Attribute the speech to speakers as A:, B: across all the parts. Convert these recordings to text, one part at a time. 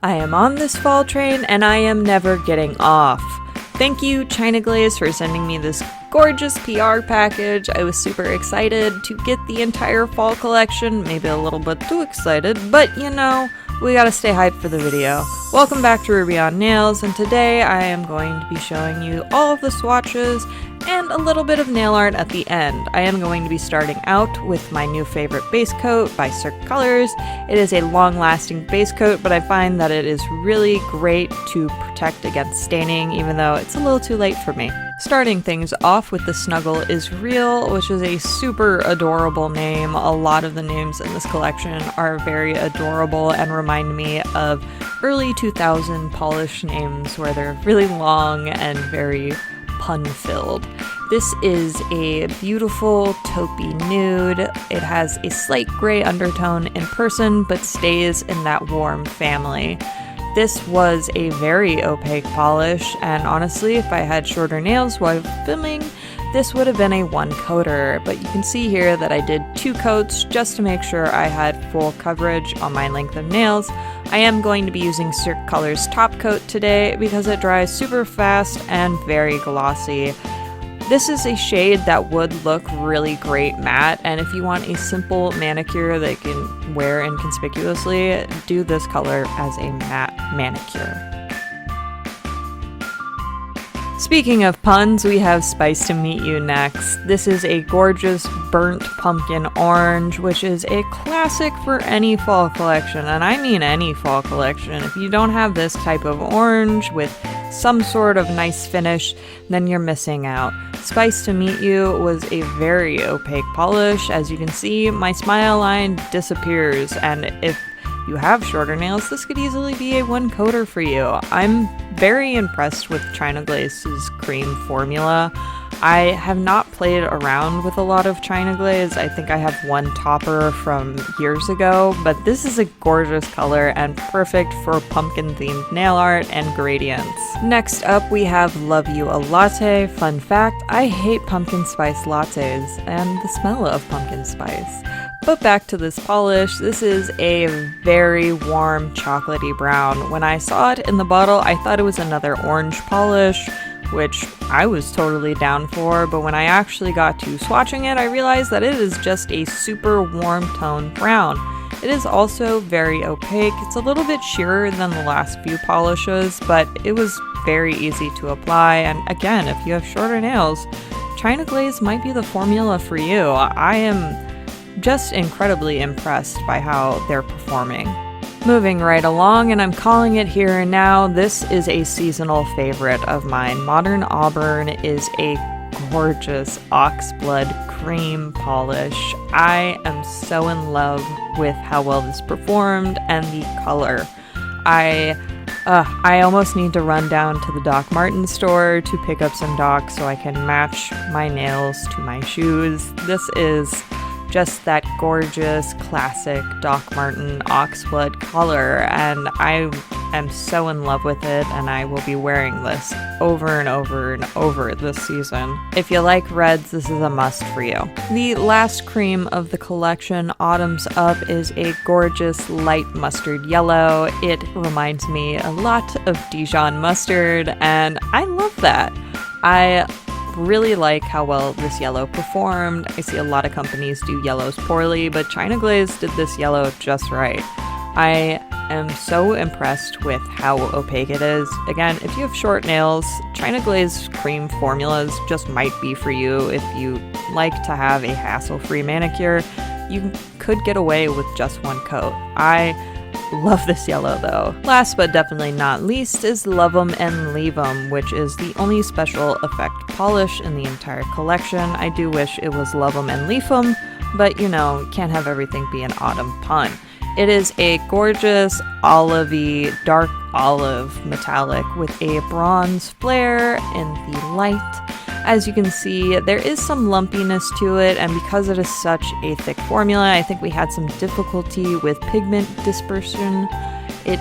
A: I am on this fall train and I am never getting off. Thank you, China Glaze, for sending me this gorgeous PR package. I was super excited to get the entire fall collection, maybe a little bit too excited, but you know, we gotta stay hyped for the video. Welcome back to Ruby on Nails, and today I am going to be showing you all of the swatches and a little bit of nail art at the end. I am going to be starting out with my new favorite base coat by Cirque Colors. It is a long-lasting base coat, but I find that it is really great to protect against staining, even though it's a little too late for me. Starting things off with the Snuggle is Real, which is a super adorable name. A lot of the names in this collection are very adorable and remind me of early 2000 polish names where they're really long and very pun-filled. This is a beautiful taupey nude. It has a slight gray undertone in person, but stays in that warm family. This was a very opaque polish, and honestly, if I had shorter nails while filming, this would have been a one coater, but you can see here that I did 2 coats just to make sure I had full coverage on my length of nails. I am going to be using Cirque Colors Topcoat today because it dries super fast and very glossy. This is a shade that would look really great matte, and if you want a simple manicure that you can wear inconspicuously, do this color as a matte manicure. Speaking of puns, we have Spice to Meet You next. This is a gorgeous burnt pumpkin orange, which is a classic for any fall collection, and I mean any fall collection. If you don't have this type of orange with some sort of nice finish, then you're missing out. Spice to Meet You was a very opaque polish. As you can see, my smile line disappears, and if you have shorter nails, this could easily be a one coater for you. I'm very impressed with China Glaze's cream formula. I have not played around with a lot of China Glaze. I think I have one topper from years ago, but this is a gorgeous color and perfect for pumpkin themed nail art and gradients. Next up, we have Love You a Latte. Fun fact, I hate pumpkin spice lattes and the smell of pumpkin spice. But back to this polish, this is a very warm chocolatey brown. When I saw it in the bottle, I thought it was another orange polish, which I was totally down for, but when I actually got to swatching it, I realized that it is just a super warm tone brown. It is also very opaque. It's a little bit sheerer than the last few polishes, but it was very easy to apply, and again, if you have shorter nails, China Glaze might be the formula for you. I am just incredibly impressed by how they're performing. Moving right along, and I'm calling it here and now, this is a seasonal favorite of mine. Modern Auburn is a gorgeous oxblood cream polish. I am so in love with how well this performed and the color. I almost need to run down to the Doc Martens store to pick up some Doc so I can match my nails to my shoes. This is just that gorgeous classic Doc Marten oxblood color, and I am so in love with it, and I will be wearing this over and over and over this season. If you like reds, this is a must for you. The last cream of the collection, Autumn's Up, is a gorgeous light mustard yellow. It reminds me a lot of Dijon mustard, and I love that. I really like how well this yellow performed. I see a lot of companies do yellows poorly, but China Glaze did this yellow just right. I am so impressed with how opaque it is. Again, if you have short nails, China Glaze cream formulas just might be for you. If you like to have a hassle-free manicure, you could get away with just one coat. I love this yellow though. Last but definitely not least is Love 'em and Leave 'em, which is the only special effect polish in the entire collection. I do wish it was Love 'em and Leave 'em, but you know, can't have everything be an autumn pun. It is a gorgeous olivey, dark olive metallic with a bronze flare in the light. As you can see, there is some lumpiness to it, and because it is such a thick formula, I think we had some difficulty with pigment dispersion. It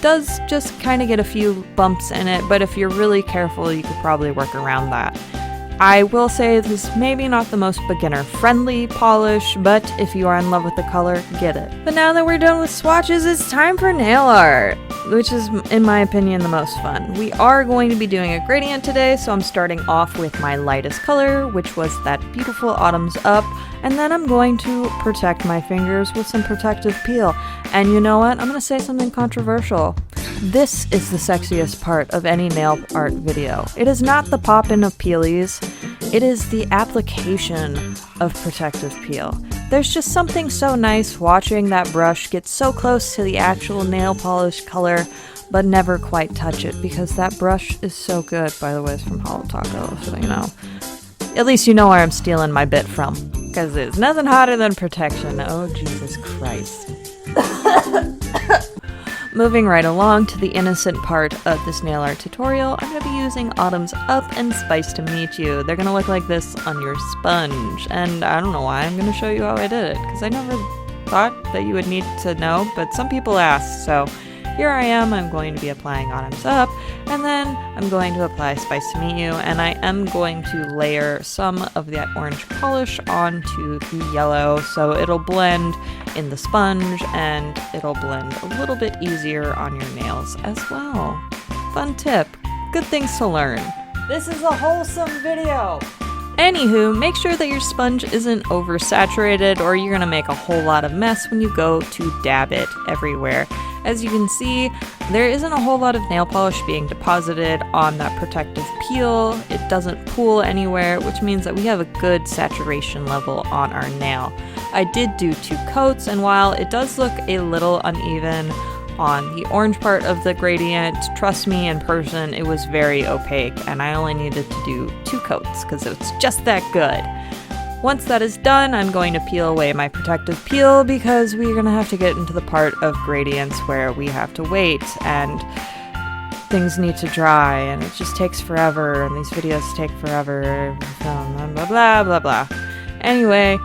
A: does just kind of get a few bumps in it, but if you're really careful, you could probably work around that. I will say this is maybe not the most beginner-friendly polish, but if you are in love with the color, get it. But now that we're done with swatches, it's time for nail art! which is, in my opinion, the most fun. We are going to be doing a gradient today, so I'm starting off with my lightest color, which was that beautiful Autumn's Up, and then I'm going to protect my fingers with some protective peel. And you know what? I'm going to say something controversial. This is the sexiest part of any nail art video. It is not the pop-in of peelies, it is the application of protective peel. There's just something so nice watching that brush get so close to the actual nail polish color, but never quite touch it, because that brush is so good. By the way, it's from Holotaco, so you know. At least you know where I'm stealing my bit from, because there's nothing hotter than protection. Oh, Jesus Christ. Moving right along to the innocent part of this nail art tutorial, I'm going to be using Autumn's Up and Spice to Meet You. They're going to look like this on your sponge, and I don't know why I'm going to show you how I did it, because I never thought that you would need to know, but some people ask, so here I am. I'm going to be applying Autumn's Up, and then I'm going to apply Spice to Meet You, and I am going to layer some of that orange polish onto the yellow, so it'll blend in the sponge, and it'll blend a little bit easier on your nails as well. Fun tip. Good things to learn. This is a wholesome video! Anywho, make sure that your sponge isn't oversaturated, or you're gonna make a whole lot of mess when you go to dab it everywhere. As you can see, there isn't a whole lot of nail polish being deposited on that protective peel. It doesn't pool anywhere, which means that we have a good saturation level on our nail. I did do 2 coats, and while it does look a little uneven on the orange part of the gradient, trust me, in person it was very opaque, and I only needed to do 2 coats because it's just that good. Once that is done, I'm going to peel away my protective peel, because we're going to have to get into the part of gradients where we have to wait and things need to dry, and it just takes forever, and these videos take forever, blah blah blah blah. Anyway,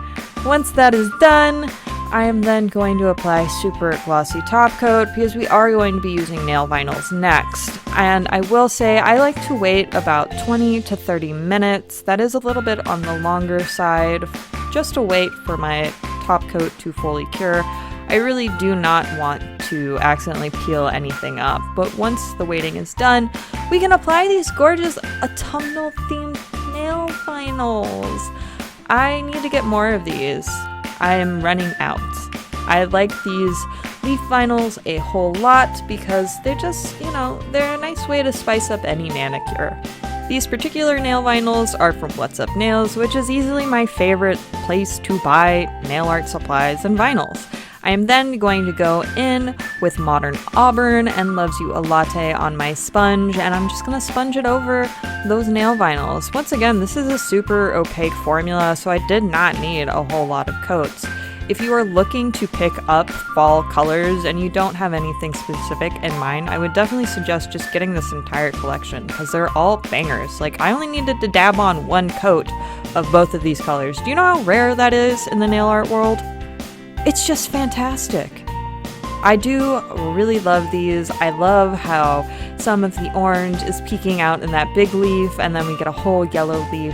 A: once that is done, I am then going to apply super glossy top coat, because we are going to be using nail vinyls next. And I will say I like to wait about 20 to 30 minutes. That is a little bit on the longer side, just to wait for my top coat to fully cure. I really do not want to accidentally peel anything up, but once the waiting is done, we can apply these gorgeous autumnal themed nail vinyls. I need to get more of these. I am running out. I like these leaf vinyls a whole lot because they're just, you know, they're a nice way to spice up any manicure. These particular nail vinyls are from What's Up Nails, which is easily my favorite place to buy nail art supplies and vinyls. I am then going to go in with Modern Auburn and Loves You a Latte on my sponge, and I'm just going to sponge it over those nail vinyls. Once again, this is a super opaque formula, so I did not need a whole lot of coats. If you are looking to pick up fall colors and you don't have anything specific in mind, I would definitely suggest just getting this entire collection, because they're all bangers. Like, I only needed to dab on 1 coat of both of these colors. Do you know how rare that is in the nail art world? It's just fantastic. I do really love these. I love how some of the orange is peeking out in that big leaf, and then we get a whole yellow leaf.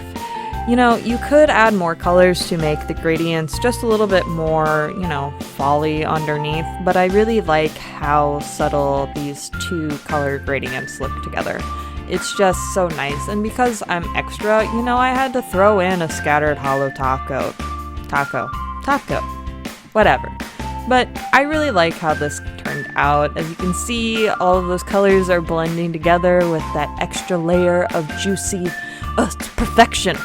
A: You know, you could add more colors to make the gradients just a little bit more, you know, folly underneath, but I really like how subtle these 2 color gradients look together. It's just so nice, and because I'm extra, you know, I had to throw in a scattered Holotaco. Topcoat. Whatever. But I really like how this turned out. As you can see, all of those colors are blending together with that extra layer of juicy, it's perfection.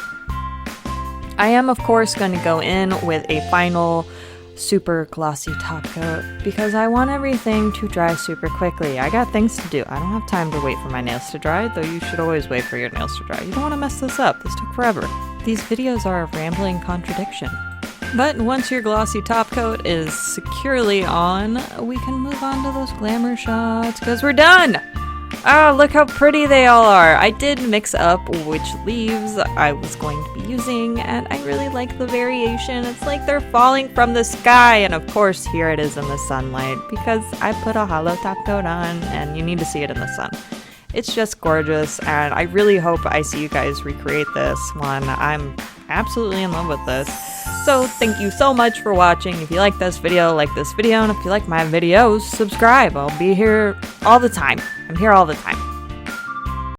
A: I am, of course, going to go in with a final super glossy top coat, because I want everything to dry super quickly. I got things to do. I don't have time to wait for my nails to dry, though you should always wait for your nails to dry. You don't want to mess this up. This took forever. These videos are a rambling contradiction. But once your glossy top coat is securely on, we can move on to those glamour shots, because we're done! Ah, look how pretty they all are! I did mix up which leaves I was going to be using, and I really like the variation. It's like they're falling from the sky, and of course here it is in the sunlight, because I put a Holo top coat on, and you need to see it in the sun. It's just gorgeous, and I really hope I see you guys recreate this one. I'm absolutely in love with this. So thank you so much for watching. If you like this video, and if you like my videos, subscribe. I'll be here all the time. I'm here all the time.